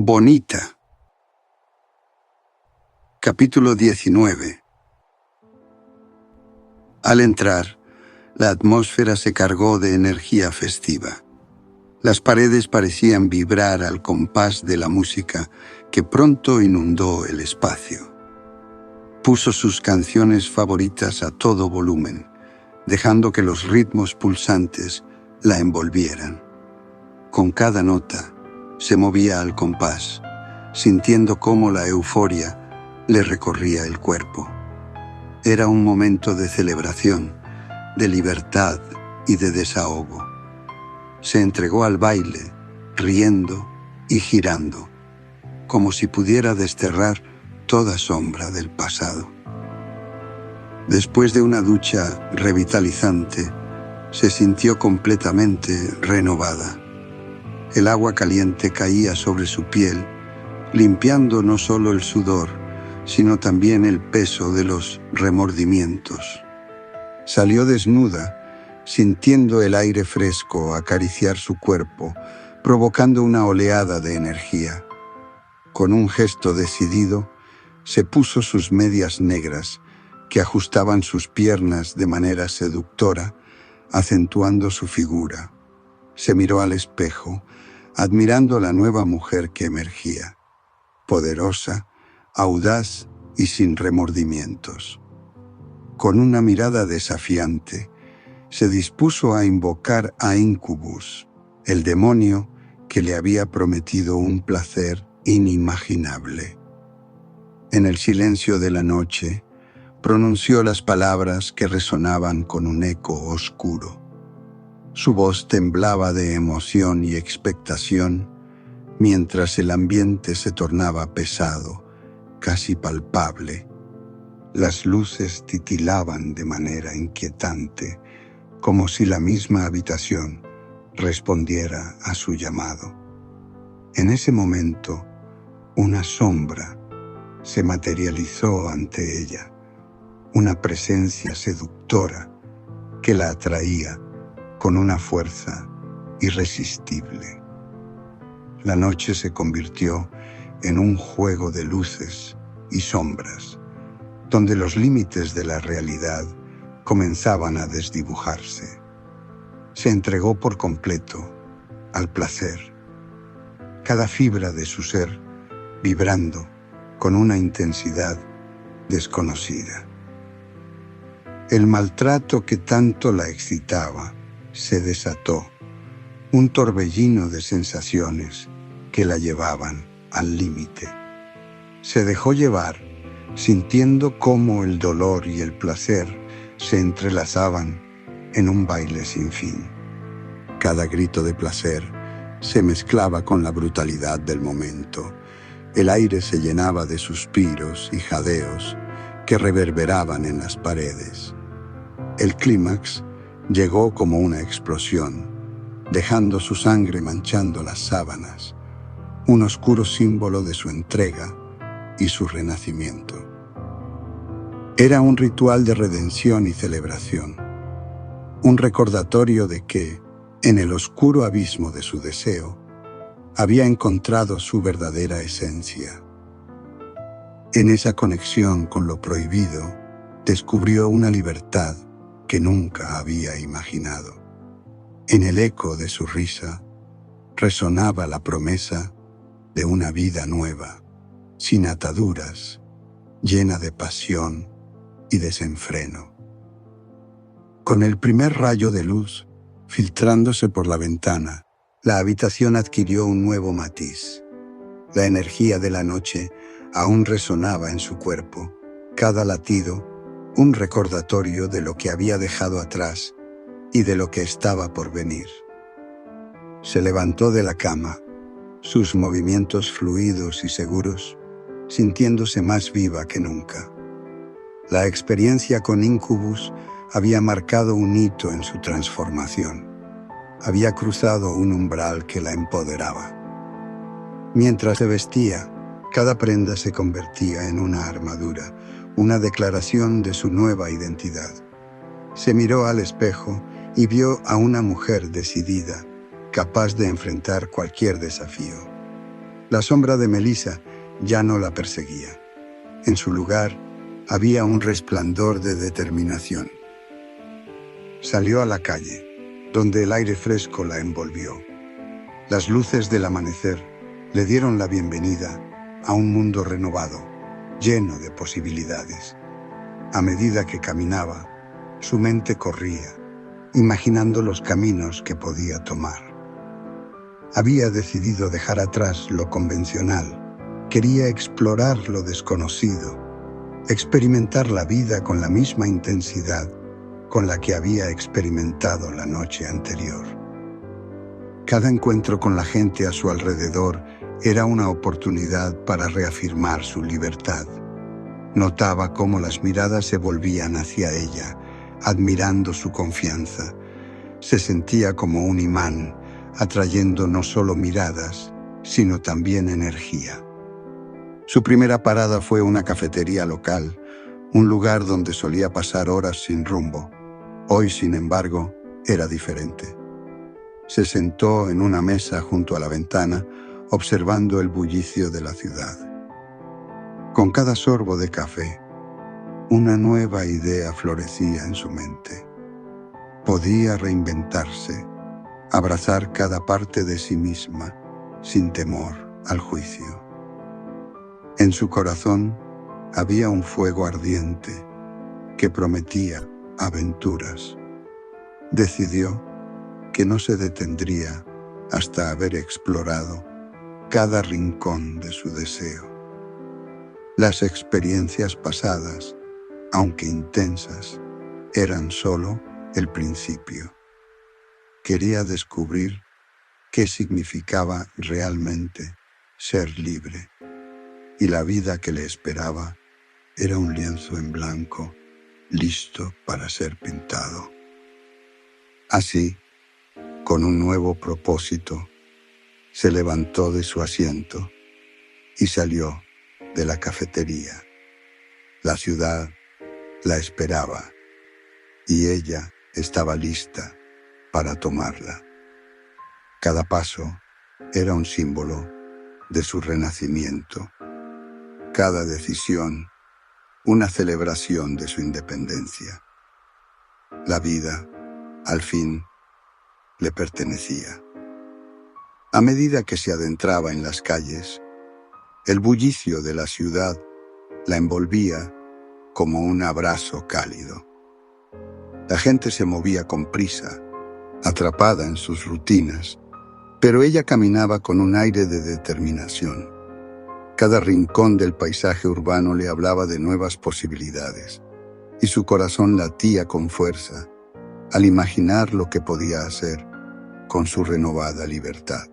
Bonita. Capítulo 19. Al entrar, la atmósfera se cargó de energía festiva. Las paredes parecían vibrar al compás de la música que pronto inundó el espacio. Puso sus canciones favoritas a todo volumen, dejando que los ritmos pulsantes la envolvieran. Con cada nota, se movía al compás, sintiendo cómo la euforia le recorría el cuerpo. Era un momento de celebración, de libertad y de desahogo. Se entregó al baile, riendo y girando, como si pudiera desterrar toda sombra del pasado. Después de una ducha revitalizante, se sintió completamente renovada. El agua caliente caía sobre su piel, limpiando no solo el sudor, sino también el peso de los remordimientos. Salió desnuda, sintiendo el aire fresco acariciar su cuerpo, provocando una oleada de energía. Con un gesto decidido, se puso sus medias negras, que ajustaban sus piernas de manera seductora, acentuando su figura. Se miró al espejo, admirando la nueva mujer que emergía, poderosa, audaz y sin remordimientos. Con una mirada desafiante, se dispuso a invocar a Incubus, el demonio que le había prometido un placer inimaginable. En el silencio de la noche, pronunció las palabras que resonaban con un eco oscuro. Su voz temblaba de emoción y expectación, mientras el ambiente se tornaba pesado, casi palpable. Las luces titilaban de manera inquietante, como si la misma habitación respondiera a su llamado. En ese momento, una sombra se materializó ante ella, una presencia seductora que la atraía con una fuerza irresistible. La noche se convirtió en un juego de luces y sombras, donde los límites de la realidad comenzaban a desdibujarse. Se entregó por completo al placer, cada fibra de su ser vibrando con una intensidad desconocida. El maltrato que tanto la excitaba se desató, un torbellino de sensaciones que la llevaban al límite. Se dejó llevar, sintiendo cómo el dolor y el placer se entrelazaban en un baile sin fin. Cada grito de placer se mezclaba con la brutalidad del momento. El aire se llenaba de suspiros y jadeos que reverberaban en las paredes. El clímax llegó como una explosión, dejando su sangre manchando las sábanas, un oscuro símbolo de su entrega y su renacimiento. Era un ritual de redención y celebración, un recordatorio de que, en el oscuro abismo de su deseo, había encontrado su verdadera esencia. En esa conexión con lo prohibido, descubrió una libertad que nunca había imaginado. En el eco de su risa resonaba la promesa de una vida nueva, sin ataduras, llena de pasión y desenfreno. Con el primer rayo de luz filtrándose por la ventana, la habitación adquirió un nuevo matiz. La energía de la noche aún resonaba en su cuerpo, cada latido un recordatorio de lo que había dejado atrás y de lo que estaba por venir. Se levantó de la cama, sus movimientos fluidos y seguros, sintiéndose más viva que nunca. La experiencia con Incubus había marcado un hito en su transformación. Había cruzado un umbral que la empoderaba. Mientras se vestía, cada prenda se convertía en una armadura, una declaración de su nueva identidad. Se miró al espejo y vio a una mujer decidida, capaz de enfrentar cualquier desafío. La sombra de Melissa ya no la perseguía. En su lugar había un resplandor de determinación. Salió a la calle, donde el aire fresco la envolvió. Las luces del amanecer le dieron la bienvenida a un mundo renovado, lleno de posibilidades. A medida que caminaba, su mente corría, imaginando los caminos que podía tomar. Había decidido dejar atrás lo convencional. Quería explorar lo desconocido, experimentar la vida con la misma intensidad con la que había experimentado la noche anterior. Cada encuentro con la gente a su alrededor era una oportunidad para reafirmar su libertad. Notaba cómo las miradas se volvían hacia ella, admirando su confianza. Se sentía como un imán, atrayendo no solo miradas, sino también energía. Su primera parada fue una cafetería local, un lugar donde solía pasar horas sin rumbo. Hoy, sin embargo, era diferente. Se sentó en una mesa junto a la ventana, observando el bullicio de la ciudad. Con cada sorbo de café, una nueva idea florecía en su mente. Podía reinventarse, abrazar cada parte de sí misma, sin temor al juicio. En su corazón había un fuego ardiente que prometía aventuras. Decidió que no se detendría hasta haber explorado cada rincón de su deseo. Las experiencias pasadas, aunque intensas, eran solo el principio. Quería descubrir qué significaba realmente ser libre, y la vida que le esperaba era un lienzo en blanco, listo para ser pintado. Así, con un nuevo propósito, se levantó de su asiento y salió de la cafetería. La ciudad la esperaba y ella estaba lista para tomarla. Cada paso era un símbolo de su renacimiento. Cada decisión, una celebración de su independencia. La vida, al fin, le pertenecía. A medida que se adentraba en las calles, el bullicio de la ciudad la envolvía como un abrazo cálido. La gente se movía con prisa, atrapada en sus rutinas, pero ella caminaba con un aire de determinación. Cada rincón del paisaje urbano le hablaba de nuevas posibilidades, y su corazón latía con fuerza al imaginar lo que podía hacer con su renovada libertad.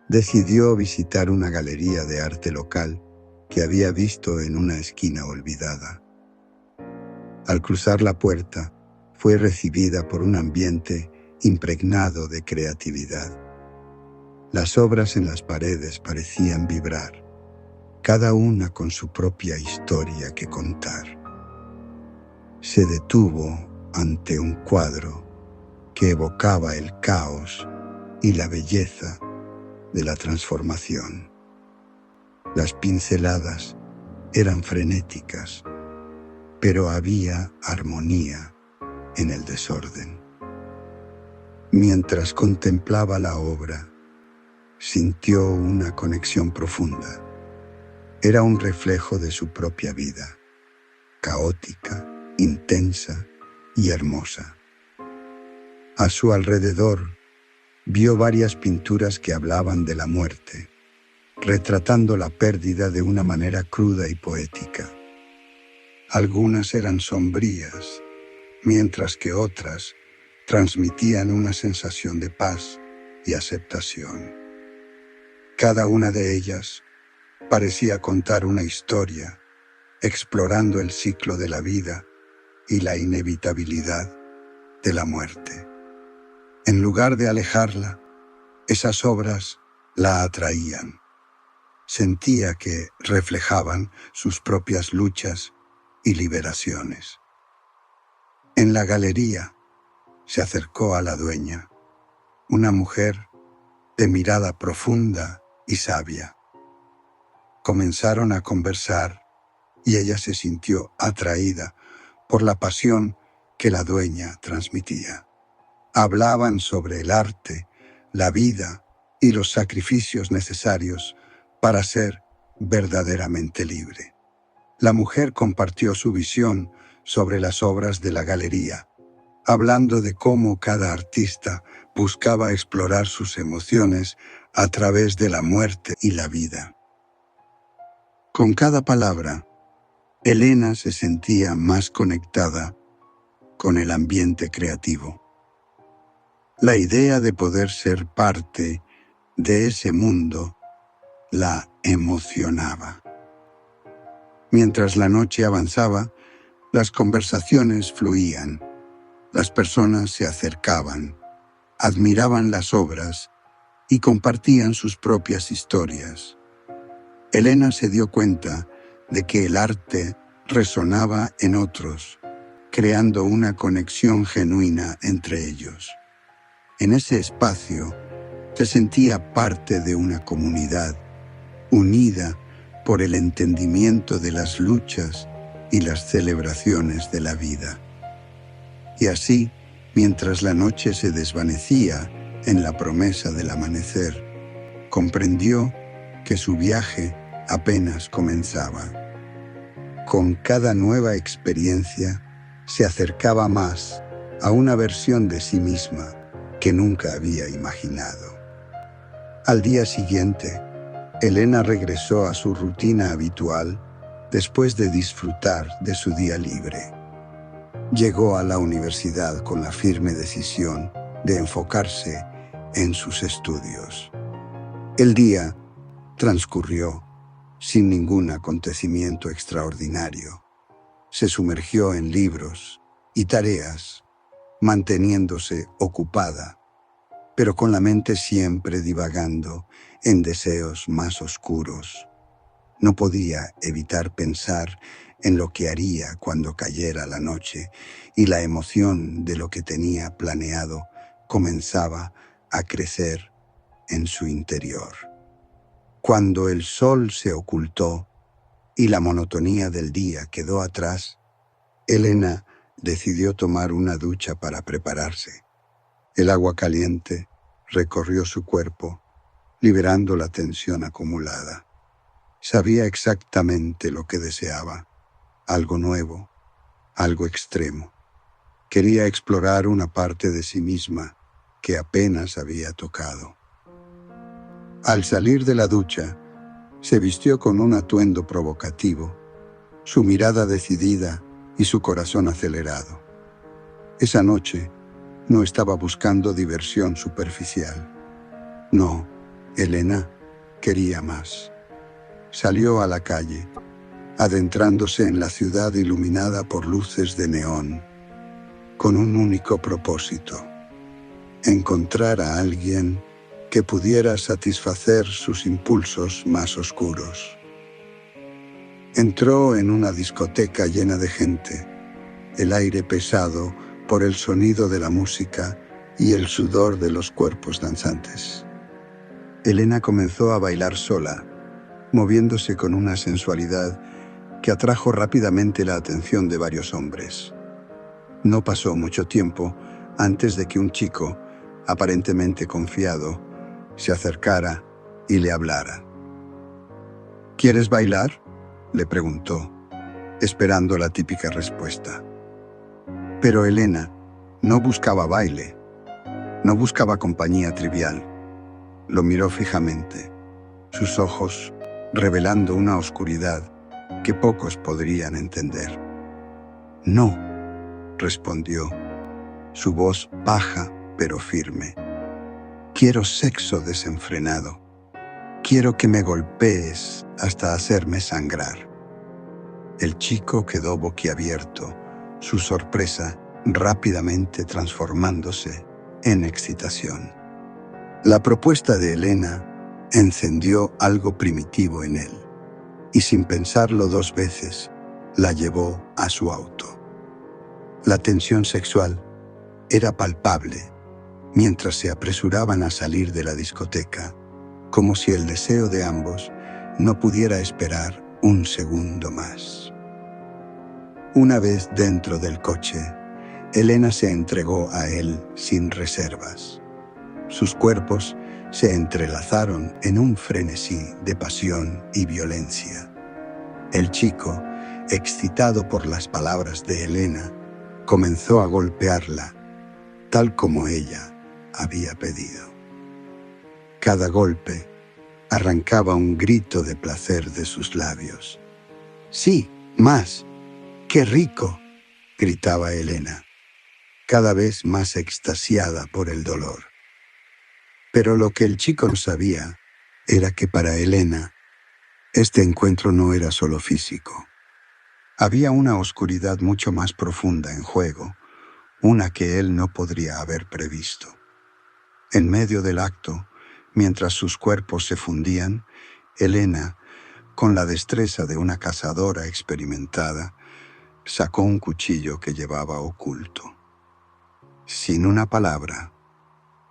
Decidió visitar una galería de arte local que había visto en una esquina olvidada. Al cruzar la puerta, fue recibida por un ambiente impregnado de creatividad. Las obras en las paredes parecían vibrar, cada una con su propia historia que contar. Se detuvo ante un cuadro que evocaba el caos y la belleza de la transformación. Las pinceladas eran frenéticas, pero había armonía en el desorden. Mientras contemplaba la obra, sintió una conexión profunda. Era un reflejo de su propia vida, caótica, intensa y hermosa. A su alrededor, vio varias pinturas que hablaban de la muerte, retratando la pérdida de una manera cruda y poética. Algunas eran sombrías, mientras que otras transmitían una sensación de paz y aceptación. Cada una de ellas parecía contar una historia, explorando el ciclo de la vida y la inevitabilidad de la muerte. En lugar de alejarla, esas obras la atraían. Sentía que reflejaban sus propias luchas y liberaciones. En la galería se acercó a la dueña, una mujer de mirada profunda y sabia. Comenzaron a conversar y ella se sintió atraída por la pasión que la dueña transmitía. Hablaban sobre el arte, la vida y los sacrificios necesarios para ser verdaderamente libre. La mujer compartió su visión sobre las obras de la galería, hablando de cómo cada artista buscaba explorar sus emociones a través de la muerte y la vida. Con cada palabra, Elena se sentía más conectada con el ambiente creativo. La idea de poder ser parte de ese mundo la emocionaba. Mientras la noche avanzaba, las conversaciones fluían. Las personas se acercaban, admiraban las obras y compartían sus propias historias. Elena se dio cuenta de que el arte resonaba en otros, creando una conexión genuina entre ellos. En ese espacio se sentía parte de una comunidad, unida por el entendimiento de las luchas y las celebraciones de la vida. Y así, mientras la noche se desvanecía en la promesa del amanecer, comprendió que su viaje apenas comenzaba. Con cada nueva experiencia, se acercaba más a una versión de sí misma que nunca había imaginado. Al día siguiente, Elena regresó a su rutina habitual después de disfrutar de su día libre. Llegó a la universidad con la firme decisión de enfocarse en sus estudios. El día transcurrió sin ningún acontecimiento extraordinario. Se sumergió en libros y tareas, manteniéndose ocupada, pero con la mente siempre divagando en deseos más oscuros. No podía evitar pensar en lo que haría cuando cayera la noche, y la emoción de lo que tenía planeado comenzaba a crecer en su interior. Cuando el sol se ocultó y la monotonía del día quedó atrás, Elena decidió tomar una ducha para prepararse. El agua caliente recorrió su cuerpo, liberando la tensión acumulada. Sabía exactamente lo que deseaba, algo nuevo, algo extremo. Quería explorar una parte de sí misma que apenas había tocado. Al salir de la ducha, se vistió con un atuendo provocativo, su mirada decidida y su corazón acelerado. Esa noche no estaba buscando diversión superficial. No, Elena quería más. Salió a la calle, adentrándose en la ciudad iluminada por luces de neón, con un único propósito: encontrar a alguien que pudiera satisfacer sus impulsos más oscuros. Entró en una discoteca llena de gente, el aire pesado por el sonido de la música y el sudor de los cuerpos danzantes. Elena comenzó a bailar sola, moviéndose con una sensualidad que atrajo rápidamente la atención de varios hombres. No pasó mucho tiempo antes de que un chico, aparentemente confiado, se acercara y le hablara. ¿Quieres bailar?, le preguntó, esperando la típica respuesta. Pero Elena no buscaba baile, no buscaba compañía trivial. Lo miró fijamente, sus ojos revelando una oscuridad que pocos podrían entender. No, respondió, su voz baja pero firme. Quiero sexo desenfrenado. Quiero que me golpees hasta hacerme sangrar. El chico quedó boquiabierto, su sorpresa rápidamente transformándose en excitación. La propuesta de Elena encendió algo primitivo en él, y sin pensarlo dos veces, la llevó a su auto. La tensión sexual era palpable mientras se apresuraban a salir de la discoteca, como si el deseo de ambos no pudiera esperar un segundo más. Una vez dentro del coche, Elena se entregó a él sin reservas. Sus cuerpos se entrelazaron en un frenesí de pasión y violencia. El chico, excitado por las palabras de Elena, comenzó a golpearla, tal como ella había pedido. Cada golpe arrancaba un grito de placer de sus labios. «Sí, más. ¡Qué rico!», gritaba Elena, cada vez más extasiada por el dolor. Pero lo que el chico no sabía era que para Elena este encuentro no era solo físico. Había una oscuridad mucho más profunda en juego, una que él no podría haber previsto. En medio del acto, mientras sus cuerpos se fundían, Elena, con la destreza de una cazadora experimentada, sacó un cuchillo que llevaba oculto. Sin una palabra,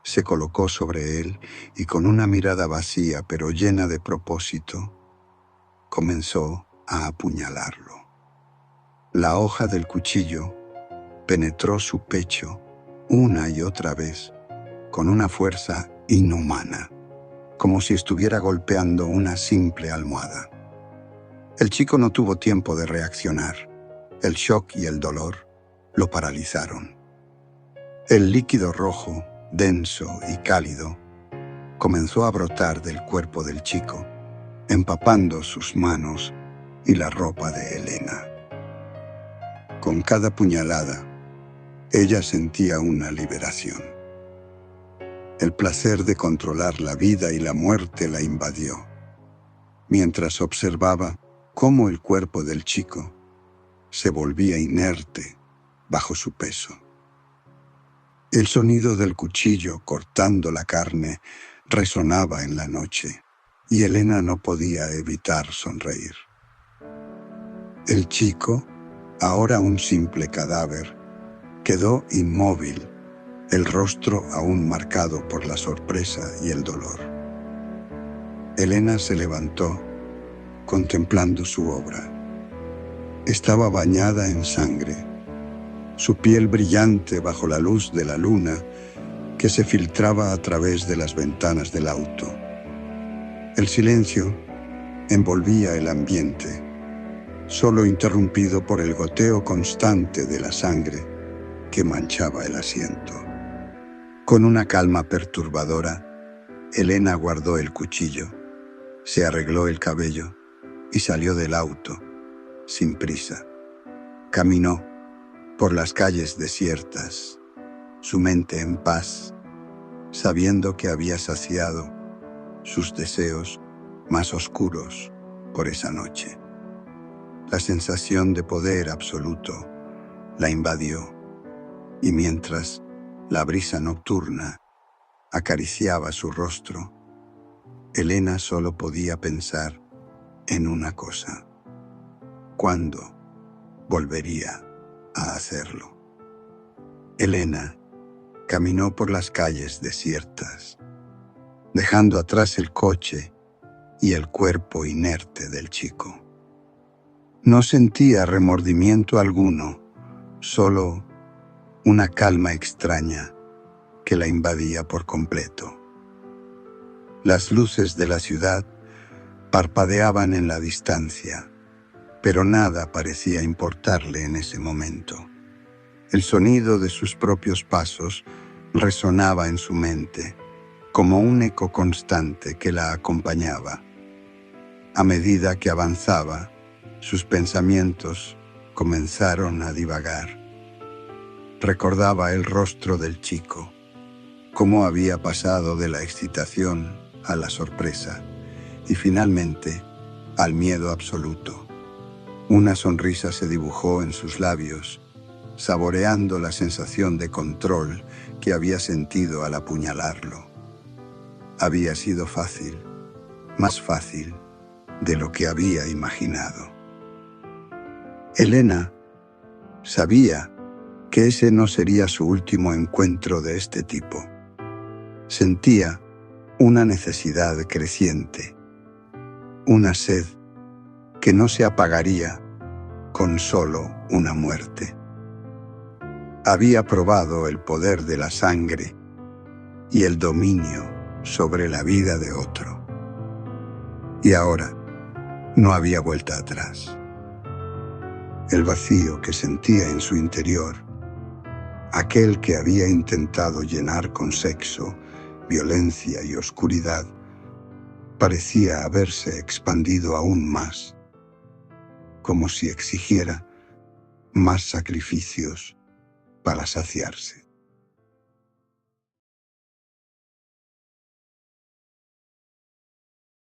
se colocó sobre él y con una mirada vacía pero llena de propósito, comenzó a apuñalarlo. La hoja del cuchillo penetró su pecho una y otra vez con una fuerza inhumana, como si estuviera golpeando una simple almohada. El chico no tuvo tiempo de reaccionar. El shock y el dolor lo paralizaron. El líquido rojo, denso y cálido, comenzó a brotar del cuerpo del chico, empapando sus manos y la ropa de Elena. Con cada puñalada, ella sentía una liberación. El placer de controlar la vida y la muerte la invadió, mientras observaba cómo el cuerpo del chico se volvía inerte bajo su peso. El sonido del cuchillo cortando la carne resonaba en la noche, y Elena no podía evitar sonreír. El chico, ahora un simple cadáver, quedó inmóvil, el rostro aún marcado por la sorpresa y el dolor. Elena se levantó, contemplando su obra. Estaba bañada en sangre, su piel brillante bajo la luz de la luna que se filtraba a través de las ventanas del auto. El silencio envolvía el ambiente, solo interrumpido por el goteo constante de la sangre que manchaba el asiento. Con una calma perturbadora, Elena guardó el cuchillo, se arregló el cabello y salió del auto, sin prisa. Caminó por las calles desiertas, su mente en paz, sabiendo que había saciado sus deseos más oscuros por esa noche. La sensación de poder absoluto la invadió, y mientras la brisa nocturna acariciaba su rostro, Elena solo podía pensar en una cosa: ¿cuándo volvería a hacerlo? Elena caminó por las calles desiertas, dejando atrás el coche y el cuerpo inerte del chico. No sentía remordimiento alguno, solo una calma extraña que la invadía por completo. Las luces de la ciudad parpadeaban en la distancia, pero nada parecía importarle en ese momento. El sonido de sus propios pasos resonaba en su mente, como un eco constante que la acompañaba. A medida que avanzaba, sus pensamientos comenzaron a divagar. Recordaba el rostro del chico, cómo había pasado de la excitación a la sorpresa y finalmente al miedo absoluto. Una sonrisa se dibujó en sus labios, saboreando la sensación de control que había sentido al apuñalarlo. Había sido fácil, más fácil de lo que había imaginado. Elena sabía que ese no sería su último encuentro de este tipo. Sentía una necesidad creciente, una sed que no se apagaría con solo una muerte. Había probado el poder de la sangre y el dominio sobre la vida de otro. Y ahora no había vuelta atrás. El vacío que sentía en su interior, aquel que había intentado llenar con sexo, violencia y oscuridad, parecía haberse expandido aún más, como si exigiera más sacrificios para saciarse.